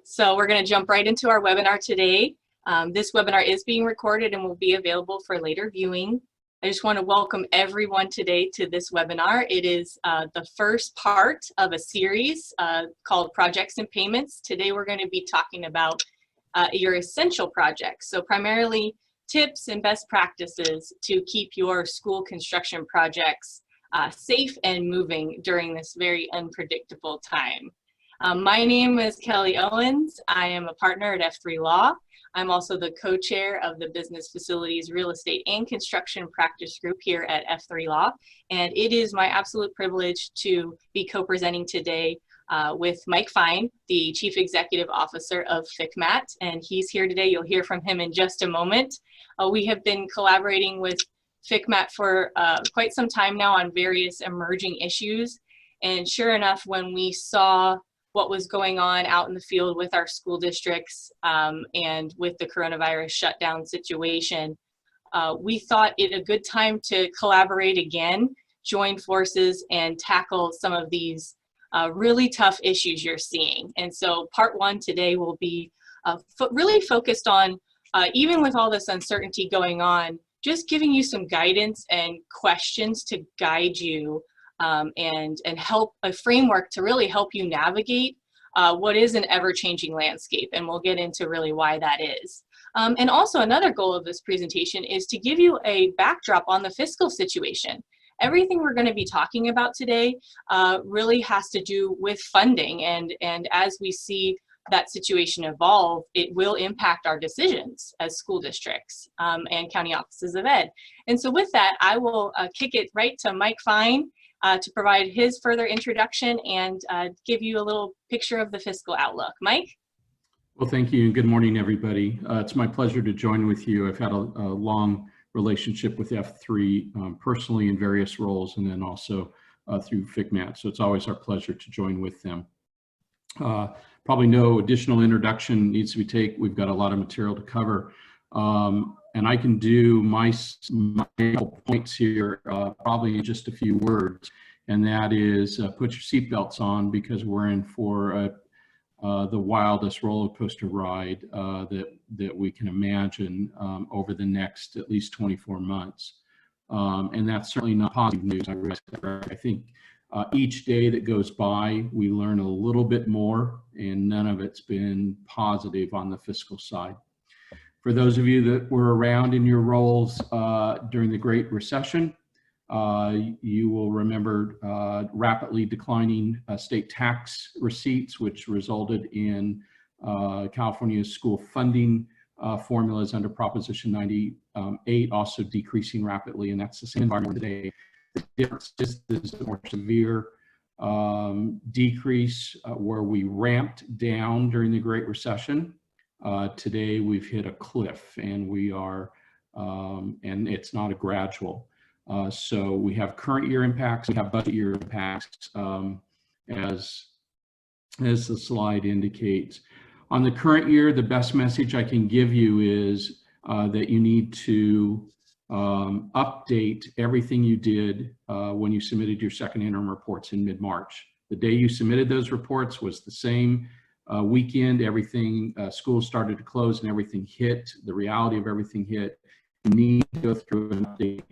So we're going to jump right into our webinar today. This webinar is being recorded and will be available for later viewing. I just want to welcome everyone today to this webinar. It is the first part of a series called Projects and Payments. Today we're going to be talking about your essential projects. So primarily tips and best practices to keep your school construction projects safe and moving during this very unpredictable time. My name is Kelly Owens. I am a partner at F3Law. I'm also the co-chair of the Business Facilities, Real Estate, and Construction Practice Group here at F3Law. And it is my absolute privilege to be co-presenting today with Mike Fine, the Chief Executive Officer of FCMAT. And he's here today. You'll hear from him in just a moment. We have been collaborating with FCMAT for quite some time now on various emerging issues. And sure enough, when we saw what was going on out in the field with our school districts and with the coronavirus shutdown situation, we thought it a good time to collaborate again, join forces, and tackle some of these really tough issues you're seeing. And so part one today will be really focused on, even with all this uncertainty going on, just giving you some guidance and questions to guide you and help a framework to really help you navigate what is an ever-changing landscape, and we'll get into really why that is. And also another goal of this presentation is to give you a backdrop on the fiscal situation. Everything we're going to be talking about today really has to do with funding, and as we see that situation evolve, it will impact our decisions as school districts and county offices of ed. And so with that, I will kick it right to Mike Fine to provide his further introduction and give you a little picture of the fiscal outlook. Mike? Well, thank you, and good morning, everybody. It's my pleasure to join with you. I've had a long relationship with F3 personally in various roles, and then also through FCMAT, so it's always our pleasure to join with them. Probably no additional introduction needs to be taken. We've got a lot of material to cover. And I can do my points here probably in just a few words, and that is put your seatbelts on, because we're in for the wildest roller coaster ride that we can imagine over the next at least 24 months. And that's certainly not positive news. I think each day that goes by, we learn a little bit more, and none of it's been positive on the fiscal side. For those of you that were around in your roles during the Great Recession, you will remember rapidly declining state tax receipts, which resulted in California's school funding formulas under Proposition 98 also decreasing rapidly, and that's the same environment today. The difference is a more severe decrease where we ramped down during the Great Recession. Today we've hit a cliff, and we are, and it's not a gradual. So we have current year impacts, we have budget year impacts, as the slide indicates. On the current year, the best message I can give you is that you need to update everything you did when you submitted your second interim reports in mid-March. The day you submitted those reports was the same weekend. Everything, schools started to close and everything hit. The reality of everything hit. You need to go through an update.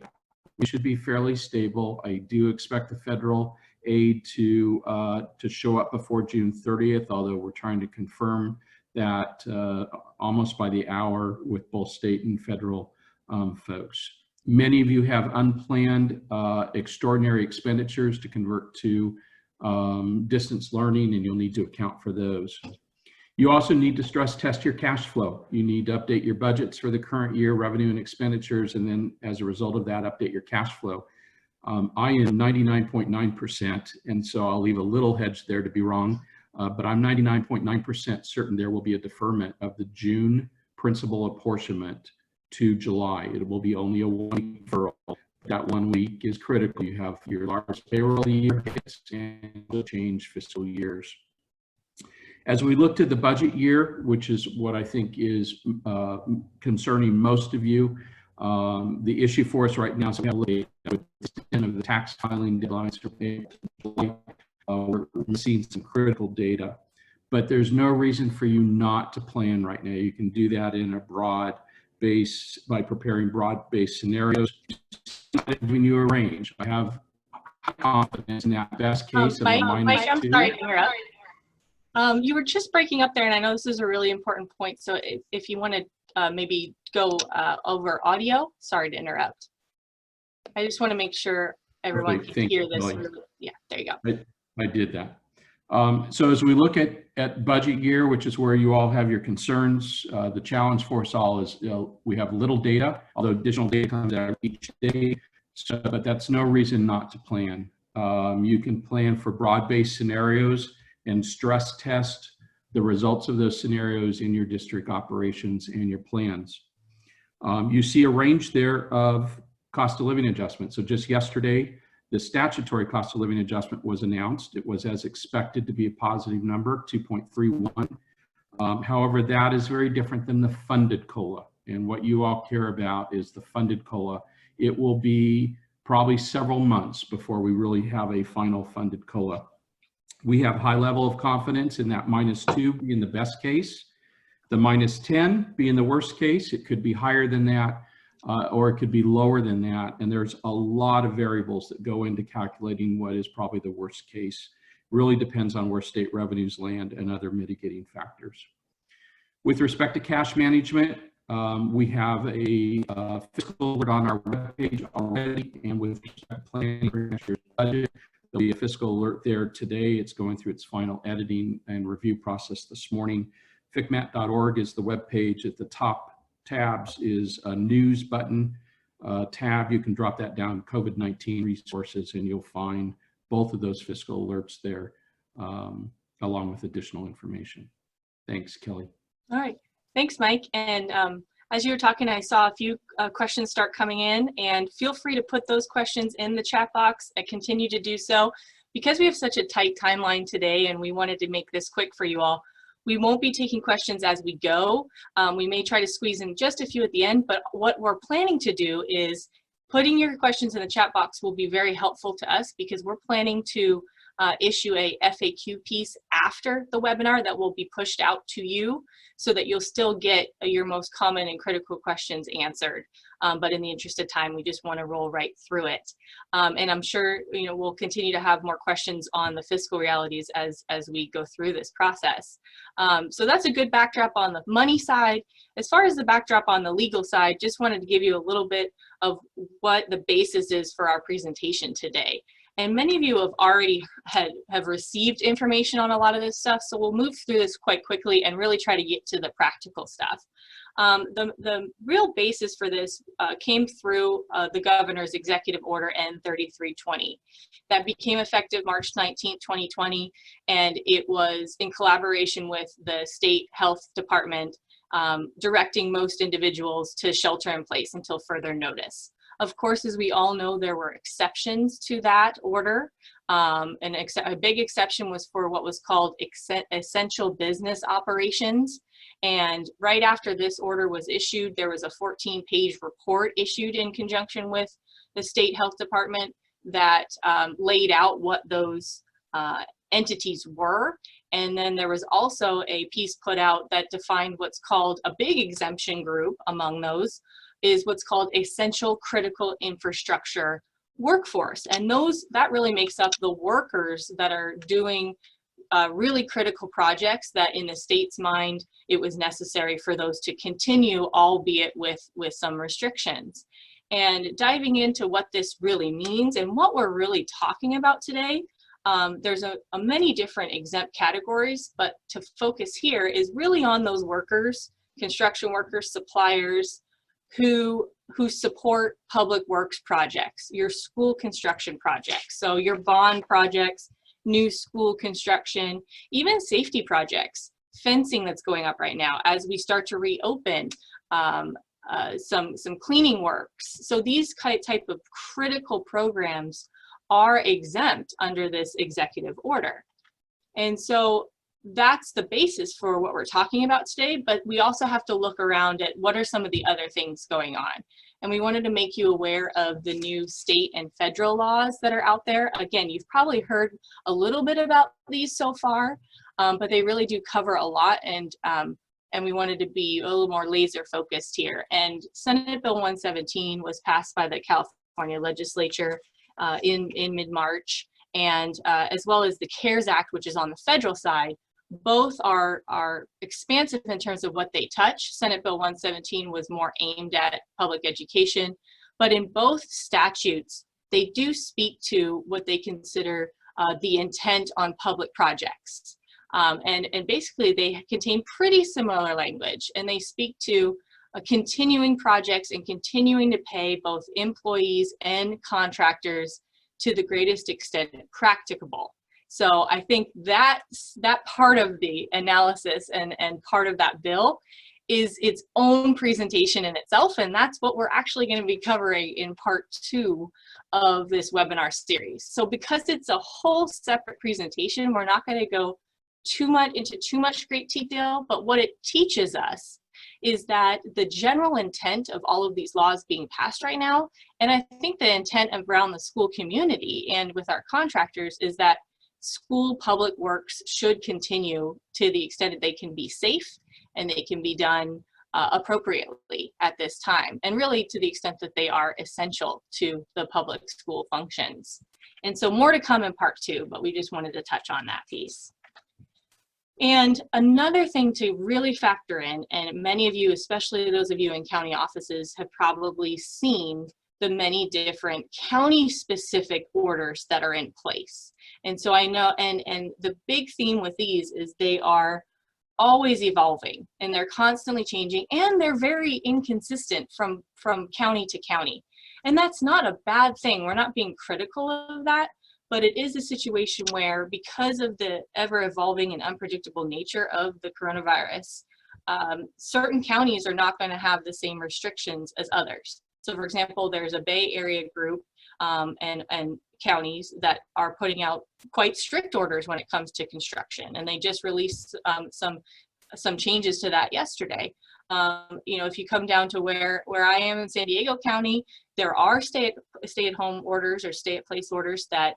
We should be fairly stable. I do expect the federal aid to show up before June 30th, although we're trying to confirm that almost by the hour with both state and federal folks. Many of you have unplanned extraordinary expenditures to convert to distance learning, and you'll need to account for those. You also need to stress test your cash flow. You need to update your budgets for the current year, revenue and expenditures, and then as a result of that, update your cash flow. I am 99.9%, and so I'll leave a little hedge there to be wrong, but I'm 99.9% certain there will be a deferment of the June principal apportionment to July. It will be only a 1-week deferral. That 1 week is critical. You have your large payroll year hits and will change fiscal years. As we look to the budget year, which is what I think is concerning most of you, the issue for us right now is with the end of the tax filing deadlines. We're seeing some critical data. but there's no reason for you not to plan right now. You can do that in a broad base by preparing broad-based scenarios, giving you a range. I have high confidence in that best case of a Mike, I'm -2. sorry to interrupt. You were just breaking up there, and I know this is a really important point. So if you want to maybe go over audio, sorry to interrupt. I just want to make sure everyone can hear this. Yeah, there you go. I did that. So as we look at budget year, which is where you all have your concerns, the challenge for us all is we have little data, although additional data comes out each day. So, but that's no reason not to plan. You can plan for broad-based scenarios and stress test the results of those scenarios in your district operations and your plans. You see a range there of cost of living adjustment. So just yesterday, the statutory cost of living adjustment was announced. It was as expected to be a positive number, 2.31. However, that is very different than the funded COLA. And what you all care about is the funded COLA. It will be probably several months before we really have a final funded COLA. We have high level of confidence in that -2 being the best case, the -10 being the worst case. It could be higher than that, or it could be lower than that. And there's a lot of variables that go into calculating what is probably the worst case. Really depends on where state revenues land and other mitigating factors. With respect to cash management, we have a fiscal alert on our webpage already, and with respect to planning for next year's budget, there'll be a fiscal alert there today. It's going through its final editing and review process this morning. FCMAT.org is the webpage. At the top tabs is a news button tab. You can drop that down, COVID-19 resources, and you'll find both of those fiscal alerts there, along with additional information. Thanks, Kelly. All right, thanks, Mike. And as you were talking, I saw a few questions start coming in, and feel free to put those questions in the chat box and continue to do so. Because we have such a tight timeline today and we wanted to make this quick for you all, we won't be taking questions as we go. We may try to squeeze in just a few at the end, but what we're planning to do is putting your questions in the chat box will be very helpful to us, because we're planning to issue a FAQ piece after the webinar that will be pushed out to you, so that you'll still get your most common and critical questions answered. But in the interest of time, we just want to roll right through it. And I'm sure we'll continue to have more questions on the fiscal realities as we go through this process. So that's a good backdrop on the money side. As far as the backdrop on the legal side, just wanted to give you a little bit of what the basis is for our presentation today. And many of you have already have received information on a lot of this stuff, so we'll move through this quite quickly and really try to get to the practical stuff. The real basis for this came through the governor's executive order N3320 that became effective March 19, 2020, and it was in collaboration with the state health department, directing most individuals to shelter in place until further notice. Of course, as we all know, there were exceptions to that order. A big exception was for what was called essential business operations. And right after this order was issued, there was a 14-page report issued in conjunction with the state health department that laid out what those entities were. And then there was also a piece put out that defined what's called a big exemption group. Among those is what's called essential critical infrastructure workforce. And that really makes up the workers that are doing really critical projects that in the state's mind, it was necessary for those to continue, albeit with some restrictions. And diving into what this really means and what we're really talking about today, there's a many different exempt categories, but to focus here is really on those workers, construction workers, suppliers, who support public works projects, your school construction projects, so your bond projects, new school construction, even safety projects, fencing that's going up right now as we start to reopen, some cleaning works. So these type of critical programs are exempt under this executive order. And so that's the basis for what we're talking about today, but we also have to look around at what are some of the other things going on. And we wanted to make you aware of the new state and federal laws that are out there. Again, you've probably heard a little bit about these so far, but they really do cover a lot, and we wanted to be a little more laser focused here. And Senate Bill 117 was passed by the California legislature in mid-March, and as well as the CARES Act, which is on the federal side. Both are expansive in terms of what they touch. Senate Bill 117 was more aimed at public education, but in both statutes, they do speak to what they consider the intent on public projects. And basically they contain pretty similar language, and they speak to continuing projects and continuing to pay both employees and contractors to the greatest extent practicable. So I think that part of the analysis and part of that bill is its own presentation in itself, and that's what we're actually going to be covering in part 2 of this webinar series. So because it's a whole separate presentation, we're not going to go into too much great detail, but what it teaches us is that the general intent of all of these laws being passed right now, and I think the intent around the school community and with our contractors, is that school public works should continue to the extent that they can be safe and they can be done appropriately at this time, and really to the extent that they are essential to the public school functions. And so more to come in part 2, but we just wanted to touch on that piece. And another thing to really factor in, and many of you, especially those of you in county offices, have probably seen the many different county-specific orders that are in place. And so I know, and the big theme with these is they are always evolving, and they're constantly changing, and they're very inconsistent from county to county. And that's not a bad thing. We're not being critical of that. But it is a situation where, because of the ever-evolving and unpredictable nature of the coronavirus, certain counties are not going to have the same restrictions as others. So for example, there's a Bay Area group and counties that are putting out quite strict orders when it comes to construction, and they just released some changes to that yesterday. You know, if you come down to where I am in San Diego County, there are stay-at-home orders or stay-at-place orders that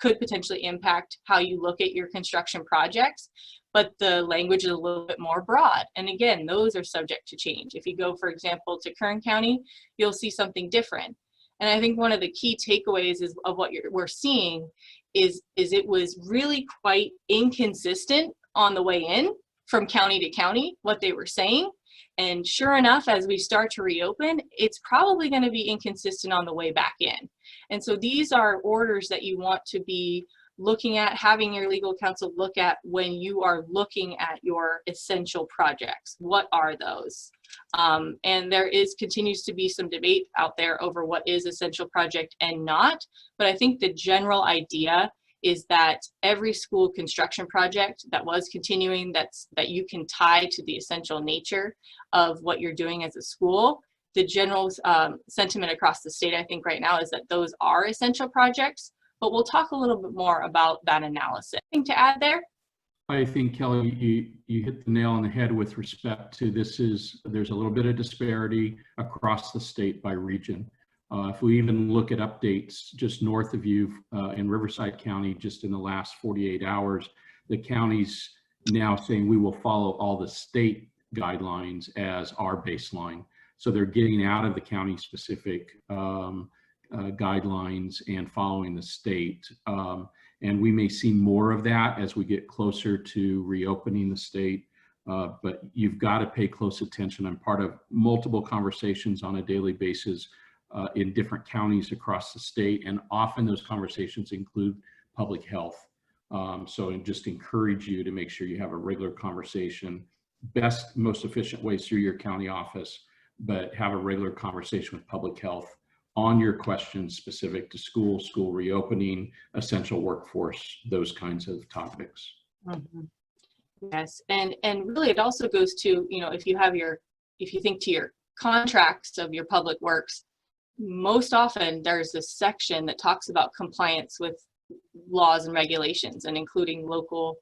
could potentially impact how you look at your construction projects, but the language is a little bit more broad. And again, those are subject to change. If you go, for example, to Kern County, you'll see something different. And I think one of the key takeaways of what we're seeing is it was really quite inconsistent on the way in from county to county, what they were saying. And sure enough, as we start to reopen, it's probably going to be inconsistent on the way back in. And so these are orders that you want to be looking at, having your legal counsel look at when you are looking at your essential projects. What are those? And there continues to be some debate out there over what is essential project and not. But I think the general idea is that every school construction project that was continuing, that you can tie to the essential nature of what you're doing as a school. The general sentiment across the state, I think right now, is that those are essential projects, but we'll talk a little bit more about that analysis. Anything to add there? I think, Kelly, you hit the nail on the head with respect to there's a little bit of disparity across the state by region. If we even look at updates just north of you in Riverside County, just in the last 48 hours, the county's now saying we will follow all the state guidelines as our baseline. So they're getting out of the county specific guidelines and following the state. And we may see more of that as we get closer to reopening the state. But you've got to pay close attention. I'm part of multiple conversations on a daily basis in different counties across the state, and often those conversations include public health. So I just encourage you to make sure you have a regular conversation, most efficient ways through your county office, but have a regular conversation with public health on your questions specific to school reopening, essential workforce, those kinds of topics. Mm-hmm. Yes, and really it also goes to, you know, if you think to your contracts of your public works, most often there's a section that talks about compliance with laws and regulations, and including local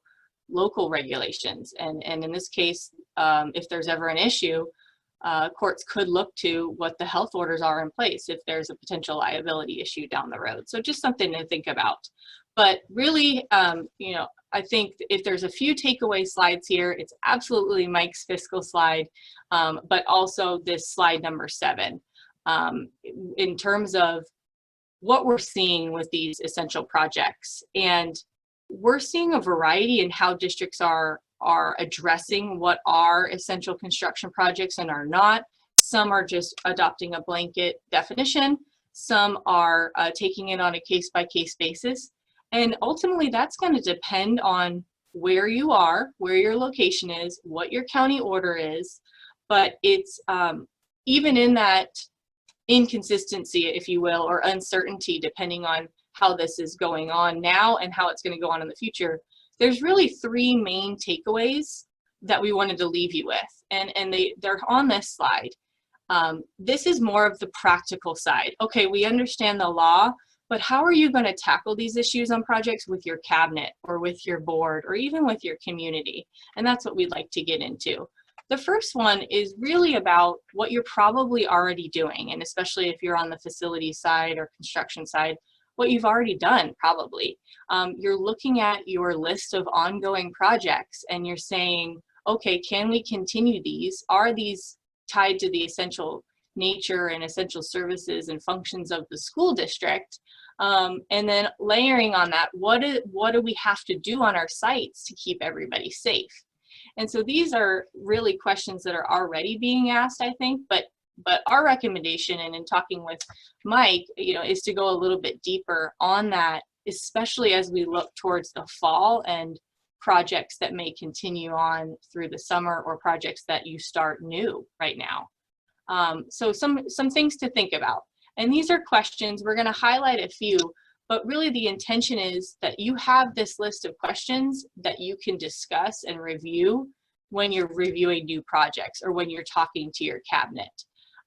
regulations. And in this case, if there's ever an issue, courts could look to what the health orders are in place if there's a potential liability issue down the road. So just something to think about. But really, you know, I think if there's a few takeaway slides here, it's absolutely Mike's fiscal slide, but also this slide number 7, in terms of what we're seeing with these essential projects. And we're seeing a variety in how districts are addressing what are essential construction projects and are not. Some are just adopting a blanket definition. Some are taking it on a case-by-case basis. And ultimately, that's going to depend on where you are, where your location is, what your county order is. But it's even in that inconsistency, if you will, or uncertainty, depending on how this is going on now and how it's going to go on in the future, there's really 3 main takeaways that we wanted to leave you with. And they're on this slide. This is more of the practical side. Okay, we understand the law, but how are you going to tackle these issues on projects with your cabinet or with your board or even with your community? And that's what we'd like to get into. The first one is really about what you're probably already doing, and especially if you're on the facility side or construction side, what you've already done probably. You're looking at your list of ongoing projects and you're saying, okay, can we continue these? Are these tied to the essential nature and essential services and functions of the school district? And then layering on that, what do we have to do on our sites to keep everybody safe? And so these are really questions that are already being asked, I think, but our recommendation, and in talking with Mike, is to go a little bit deeper on that, especially as we look towards the fall and projects that may continue on through the summer or projects that you start new right now. So some things to think about. And these are questions, we're going to highlight a few, but really the intention is that you have this list of questions that you can discuss and review when you're reviewing new projects or when you're talking to your cabinet.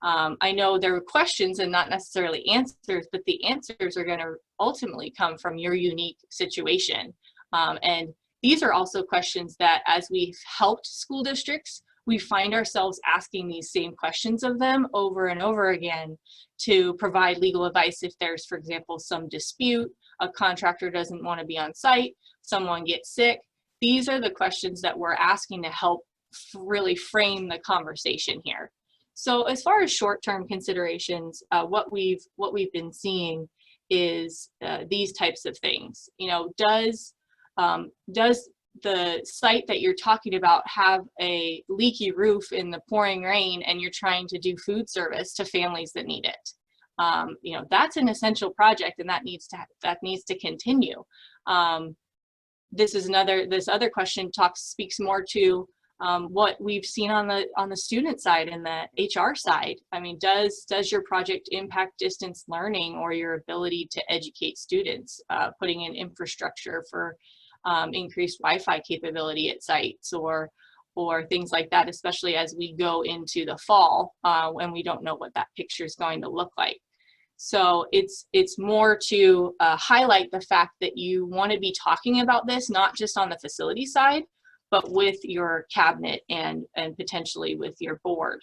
I know there are questions and not necessarily answers, but the answers are going to ultimately come from your unique situation. And these are also questions that, as we've helped school districts, we find ourselves asking these same questions of them over and over again to provide legal advice if there's, for example, some dispute, a contractor doesn't want to be on site, someone gets sick. These are the questions that we're asking to help really frame the conversation here. So as far as short-term considerations, what we've been seeing is these types of things. Does the site that you're talking about have a leaky roof in the pouring rain and you're trying to do food service to families that need it? That's an essential project and that needs to continue. This other question speaks more to what we've seen on the student side and the HR side. I mean, does your project impact distance learning or your ability to educate students, putting in infrastructure for increased Wi-Fi capability at sites or things like that, especially as we go into the fall when we don't know what that picture is going to look like. So it's more to highlight the fact that you want to be talking about this, not just on the facility side, but with your cabinet and potentially with your board.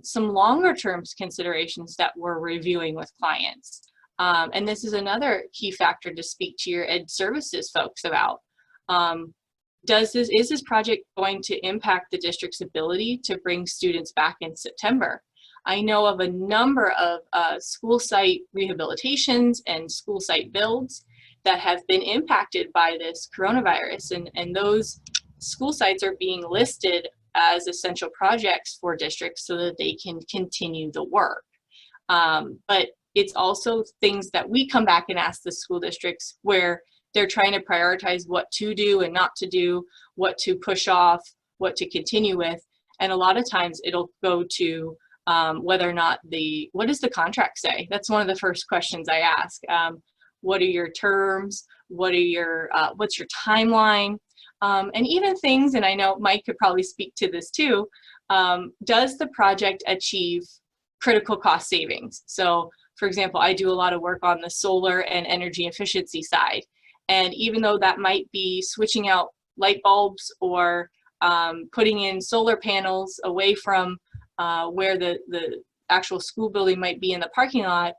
Some longer term considerations that we're reviewing with clients. And this is another key factor to speak to your ed services folks about. Is this project going to impact the district's ability to bring students back in September? I know of a number of school site rehabilitations and school site builds that have been impacted by this coronavirus, and those school sites are being listed as essential projects for districts so that they can continue the work. But it's also things that we come back and ask the school districts where they're trying to prioritize what to do and not to do, what to push off, what to continue with. And a lot of times it'll go to whether or not what does the contract say? That's one of the first questions I ask. What are your terms? What's your timeline? And even things, and I know Mike could probably speak to this too, does the project achieve critical cost savings? So for example, I do a lot of work on the solar and energy efficiency side. And even though that might be switching out light bulbs or putting in solar panels away from where the actual school building might be in the parking lot,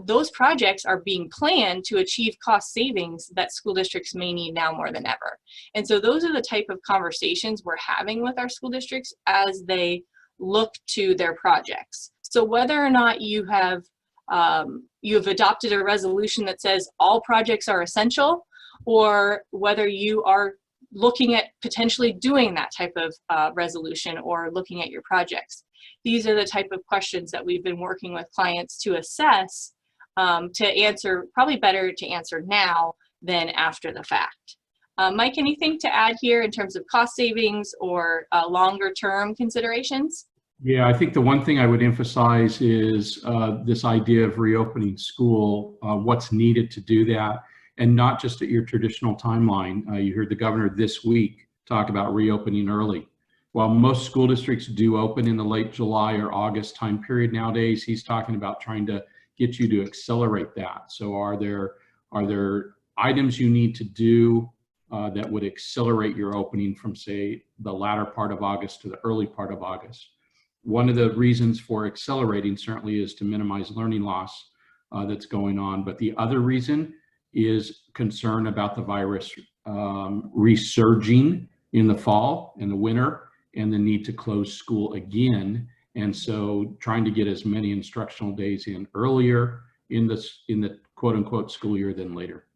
those projects are being planned to achieve cost savings that school districts may need now more than ever. And so those are the type of conversations we're having with our school districts as they look to their projects. So whether or not you have adopted a resolution that says all projects are essential, or whether you are looking at potentially doing that type of resolution or looking at your projects. These are the type of questions that we've been working with clients to assess, to answer, probably better to answer now than after the fact. Mike, anything to add here in terms of cost savings or longer term considerations? Yeah, I think the one thing I would emphasize is this idea of reopening school, what's needed to do that, and not just at your traditional timeline. You heard the governor this week talk about reopening early. While most school districts do open in the late July or August time period nowadays, he's talking about trying to get you to accelerate that. So are there items you need to do that would accelerate your opening from, say, the latter part of August to the early part of August? One of the reasons for accelerating certainly is to minimize learning loss that's going on. But the other reason is concern about the virus resurging in the fall and the winter, and the need to close school again. And so trying to get as many instructional days in earlier in the quote unquote school year than later.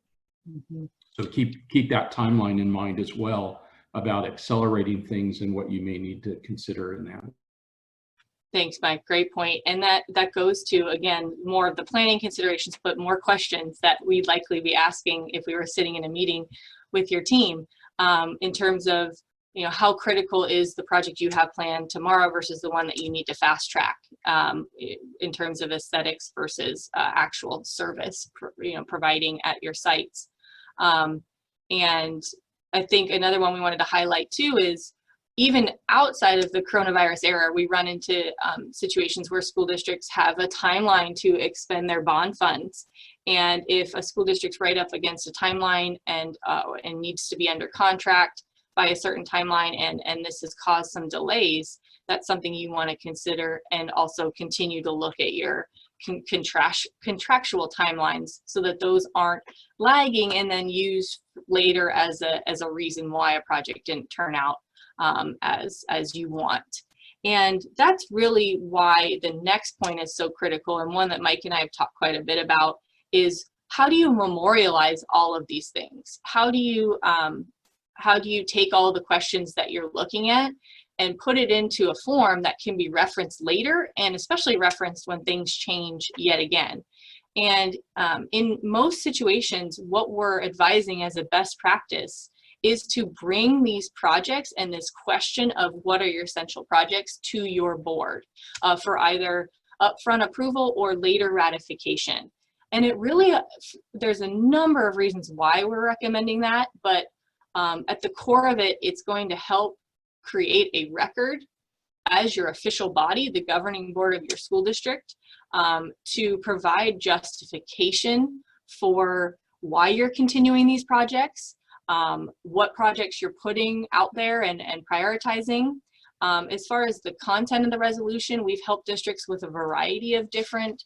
Mm-hmm. So keep that timeline in mind as well about accelerating things and what you may need to consider in that. Thanks, Mike. Great point. And that goes to, again, more of the planning considerations, but more questions that we'd likely be asking if we were sitting in a meeting with your team in terms of, you know, how critical is the project you have planned tomorrow versus the one that you need to fast track in terms of aesthetics versus actual service, providing at your sites. And I think another one we wanted to highlight too is, even outside of the coronavirus era, we run into situations where school districts have a timeline to expend their bond funds. And if a school district's right up against a timeline and needs to be under contract by a certain timeline, and this has caused some delays, that's something you want to consider, and also continue to look at your contractual timelines so that those aren't lagging and then used later as a reason why a project didn't turn out as you want. And that's really why the next point is so critical, and one that Mike and I have talked quite a bit about, is how do you memorialize all of these things? How do you take all the questions that you're looking at and put it into a form that can be referenced later, and especially referenced when things change yet again? And in most situations, what we're advising as a best practice is to bring these projects and this question of what are your essential projects to your board for either upfront approval or later ratification. And it really, there's a number of reasons why we're recommending that, but at the core of it, it's going to help create a record as your official body, the governing board of your school district, to provide justification for why you're continuing these projects, what projects you're putting out there and prioritizing. As far as the content of the resolution, we've helped districts with a variety of different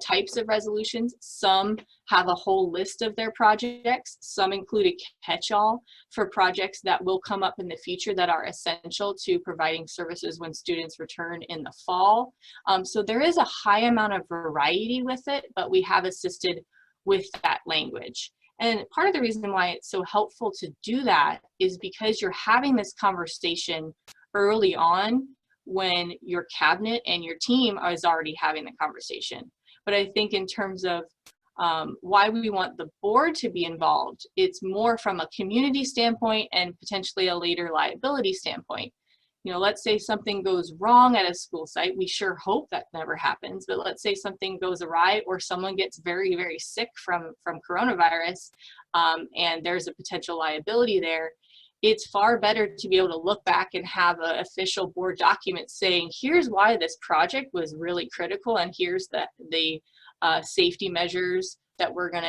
types of resolutions. Some have a whole list of their projects. Some include a catch-all for projects that will come up in the future that are essential to providing services when students return in the fall. So there is a high amount of variety with it, but we have assisted with that language. And part of the reason why it's so helpful to do that is because you're having this conversation early on when your cabinet and your team is already having the conversation. But I think in terms of why we want the board to be involved, it's more from a community standpoint and potentially a later liability standpoint. You know, let's say something goes wrong at a school site. We sure hope that never happens, but let's say something goes awry or someone gets very, very sick from coronavirus and there's a potential liability there. It's far better to be able to look back and have an official board document saying, here's why this project was really critical, and here's the safety measures that we're going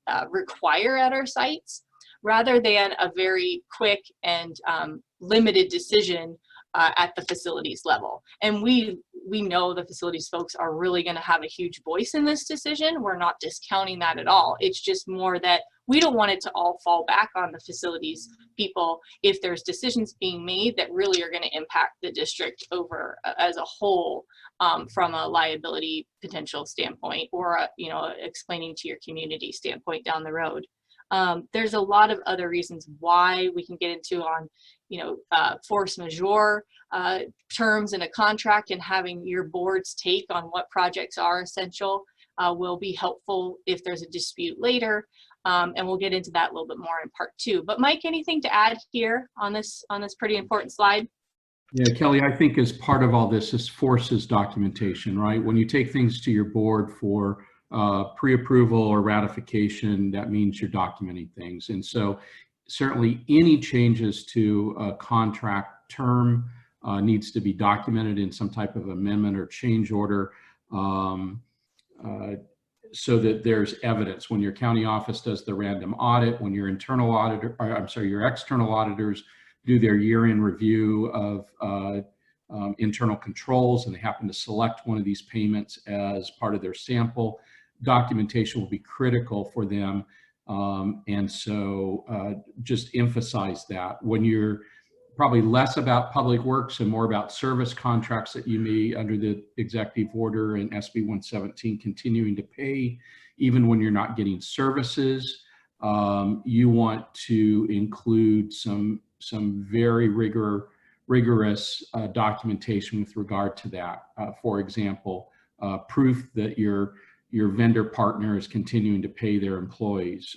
to require at our sites, rather than a very quick and limited decision at the facilities level. And we know the facilities folks are really going to have a huge voice in this decision. We're not discounting that at all. It's just more that we don't want it to all fall back on the facilities people if there's decisions being made that really are going to impact the district over as a whole, from a liability potential standpoint, or explaining to your community standpoint down the road. There's a lot of other reasons why we can get into on, force majeure terms in a contract, and having your board's take on what projects are essential will be helpful if there's a dispute later. And we'll get into that a little bit more in part 2. But Mike, anything to add here on this pretty important slide? Yeah, Kelly, I think as part of all this forces documentation, right? When you take things to your board for pre-approval or ratification, that means you're documenting things. And so certainly any changes to a contract term needs to be documented in some type of amendment or change order, so that there's evidence. When your county office does the random audit, when your internal auditor, or I'm sorry, your external auditors do their year-end review of internal controls, and they happen to select one of these payments as part of their sample, documentation will be critical for them. And so just emphasize that. When you're probably less about public works and more about service contracts that you may, under the executive order and SB 117, continuing to pay even when you're not getting services, you want to include some very rigorous documentation with regard to that. For example, proof that your vendor partner is continuing to pay their employees,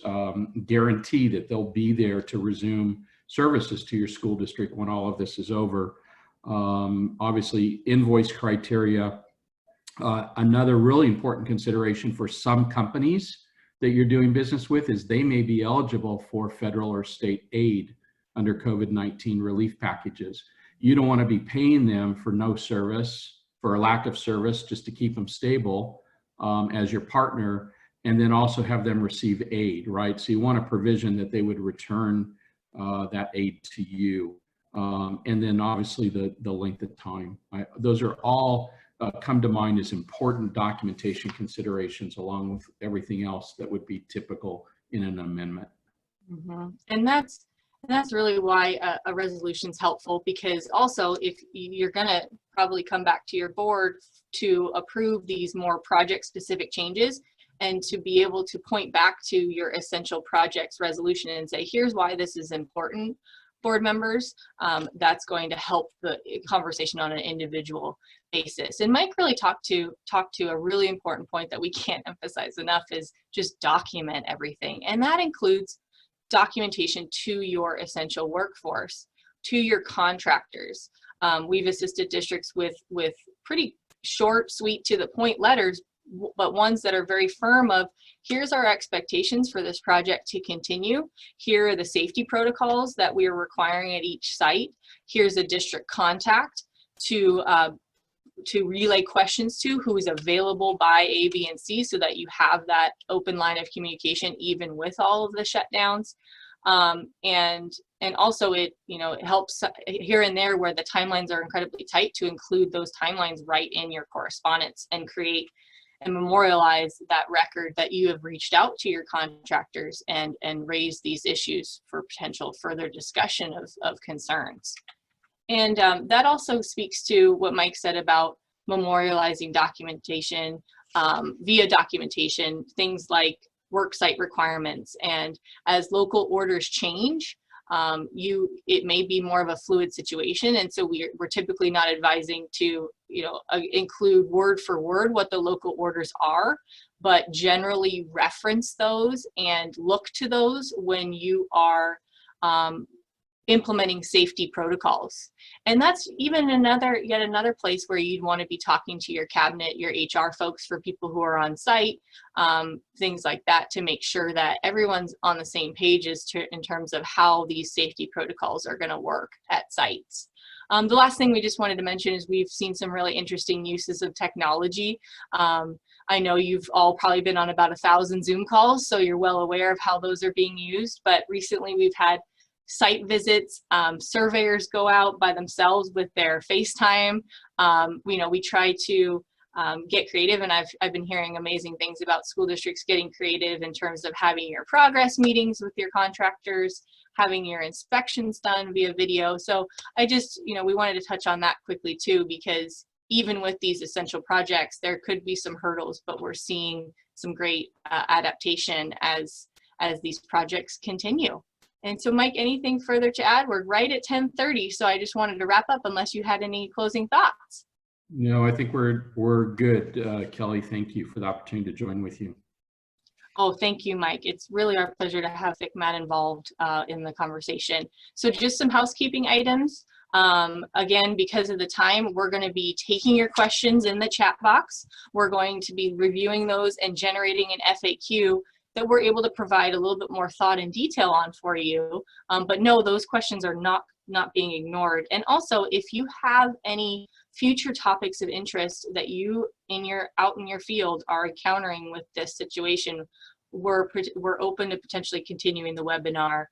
guarantee that they'll be there to resume services to your school district when all of this is over. Obviously, invoice criteria. Another really important consideration for some companies that you're doing business with is they may be eligible for federal or state aid under COVID-19 relief packages. You don't want to be paying them for no service, for a lack of service, just to keep them stable as your partner, and then also have them receive aid, right? So you want a provision that they would return that aid to you. And then obviously the length of time. Those are all come to mind as important documentation considerations, along with everything else that would be typical in an amendment. Mm-hmm. And that's really why a resolution is helpful, because also if you're going to probably come back to your board to approve these more project specific changes, and to be able to point back to your essential projects resolution and say, here's why this is important, board members, that's going to help the conversation on an individual basis. And Mike really talked to a really important point that we can't emphasize enough, is just document everything. And that includes documentation to your essential workforce, to your contractors. We've assisted districts with pretty short, sweet, to the point letters, but ones that are very firm of, here's our expectations for this project to continue. Here are the safety protocols that we are requiring at each site. Here's a district contact to relay questions to, who is available by A, B, and C, so that you have that open line of communication even with all of the shutdowns. And also it helps here and there where the timelines are incredibly tight, to include those timelines right in your correspondence and create and memorialize that record that you have reached out to your contractors and raised these issues for potential further discussion of concerns. And that also speaks to what Mike said about memorializing documentation via documentation, things like worksite requirements. And as local orders change, it may be more of a fluid situation, and so we're typically not advising to include word for word what the local orders are, but generally reference those and look to those when you are implementing safety protocols. And that's even yet another place where you'd want to be talking to your cabinet, your HR folks, for people who are on site, things like that, to make sure that everyone's on the same page in terms of how these safety protocols are going to work at sites. The last thing we just wanted to mention is we've seen some really interesting uses of technology. I know you've all probably been on about 1,000 Zoom calls, so you're well aware of how those are being used, but recently we've had site visits. Surveyors go out by themselves with their FaceTime. We try to get creative, and I've been hearing amazing things about school districts getting creative in terms of having your progress meetings with your contractors, having your inspections done via video. So we wanted to touch on that quickly too, because even with these essential projects, there could be some hurdles, but we're seeing some great adaptation as these projects continue. And so, Mike, anything further to add? We're right at 10:30, so I just wanted to wrap up unless you had any closing thoughts. No, I think we're good. Kelly, thank you for the opportunity to join with you. Oh, thank you, Mike. It's really our pleasure to have FCMAT involved in the conversation. So just some housekeeping items. Again, because of the time, we're going to be taking your questions in the chat box. We're going to be reviewing those and generating an FAQ that we're able to provide a little bit more thought and detail on for you. But no, those questions are not being ignored. And also, if you have any future topics of interest that you out in your field are encountering with this situation, we're open to potentially continuing the webinar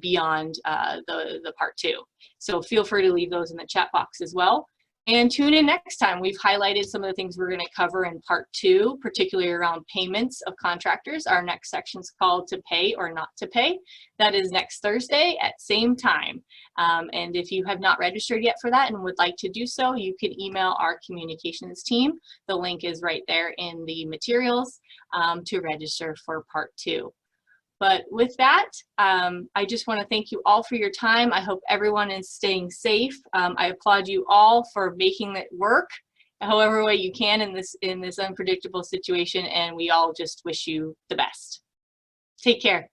beyond the part 2. So feel free to leave those in the chat box as well. And tune in next time. We've highlighted some of the things we're going to cover in part 2, particularly around payments of contractors. Our next section is called To Pay or Not to Pay. That is next Thursday at same time. And if you have not registered yet for that and would like to do so, you can email our communications team. The link is right there in the materials to register for part 2. But with that, I just want to thank you all for your time. I hope everyone is staying safe. I applaud you all for making it work however way you can in this unpredictable situation, and we all just wish you the best. Take care.